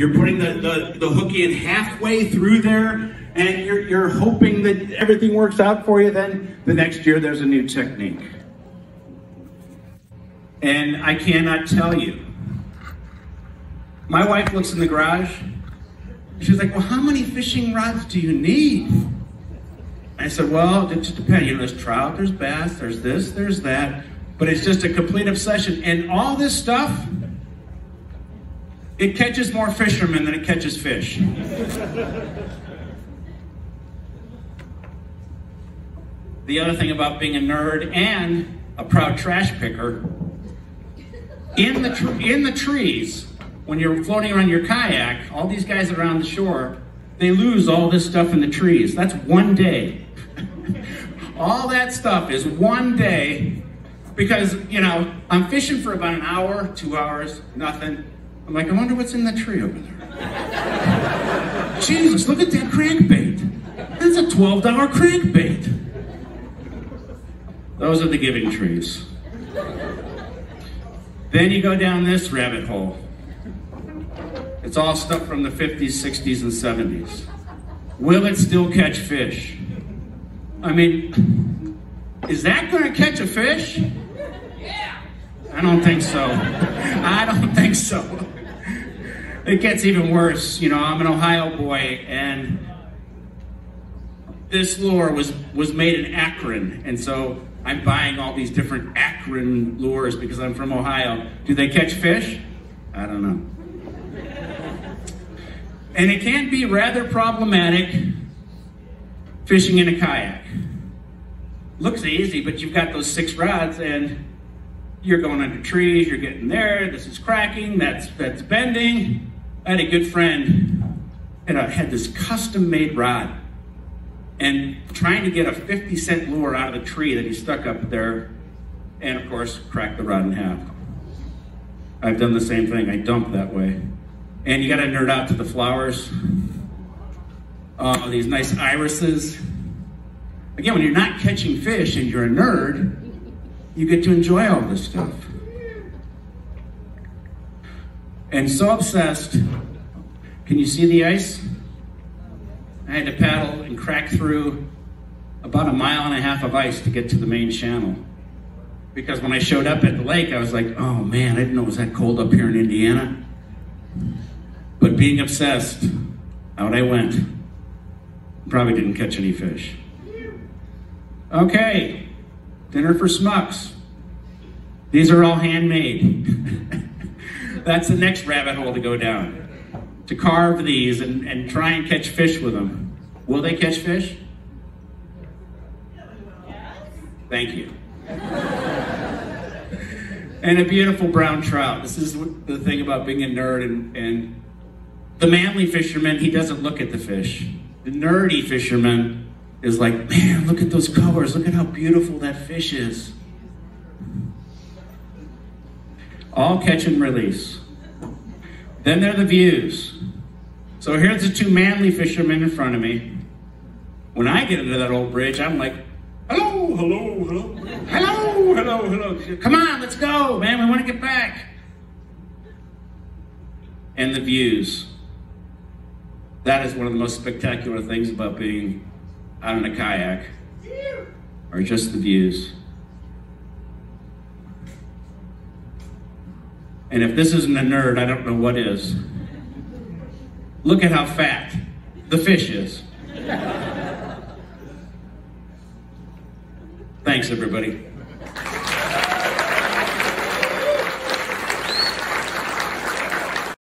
You're putting the hook in halfway through there, and you're hoping that everything works out for you. Then the next year there's a new technique. And I cannot tell you. My wife looks in the garage. She's like, well, how many fishing rods do you need? I said, well, it just depends. You know, there's trout, there's bass, there's this, there's that. But it's just a complete obsession. And all this stuff, it catches more fishermen than it catches fish. The other thing about being a nerd and a proud trash picker, in the trees, when you're floating around your kayak, all these guys around the shore, they lose all this stuff in the trees. That's one day. All that stuff is one day because, you know, I'm fishing for about an hour, 2 hours, nothing. I'm like, I wonder what's in that tree over there. Jesus, look at that crankbait. That's a $12 crankbait. Those are the giving trees. Then you go down this rabbit hole. It's all stuff from the 50s, 60s, and 70s. Will it still catch fish? I mean, is that going to catch a fish? Yeah. I don't think so. I don't think so. It gets even worse. You know, I'm an Ohio boy, and this lure was made in Akron, and so I'm buying all these different Akron lures because I'm from Ohio. Do they catch fish? I don't know. And it can be rather problematic fishing in a kayak. Looks easy, but you've got those 6 rods and you're going under trees, you're getting there, this is cracking, that's bending. I had a good friend and I had this custom-made rod and trying to get a 50-cent lure out of the tree that he stuck up there and, of course, cracked the rod in half. I've done the same thing. I dump that way. And you got to nerd out to the flowers. These nice irises. Again, when you're not catching fish and you're a nerd, you get to enjoy all this stuff. And so obsessed. Can you see the ice? I had to paddle and crack through about 1.5 miles of ice to get to the main channel. Because when I showed up at the lake, I was like, oh man, I didn't know it was that cold up here in Indiana. But being obsessed, out I went. Probably didn't catch any fish. Okay, dinner for schmucks. These are all handmade. That's the next rabbit hole to go down. To carve these and try and catch fish with them. Will they catch fish? Thank you. And a beautiful brown trout. This is the thing about being a nerd and the manly fisherman, he doesn't look at the fish. The nerdy fisherman is like, man, look at those colors. Look at how beautiful that fish is. All catch and release. Then there are the views. So here's the 2 manly fishermen in front of me. When I get into that old bridge, I'm like, hello, hello, hello. Hello, hello, hello. Come on, let's go, man. We want to get back. And the views. That is one of the most spectacular things about being out in a kayak, or just the views. And if this isn't a nerd, I don't know what is. Look at how fat the fish is. Thanks, everybody.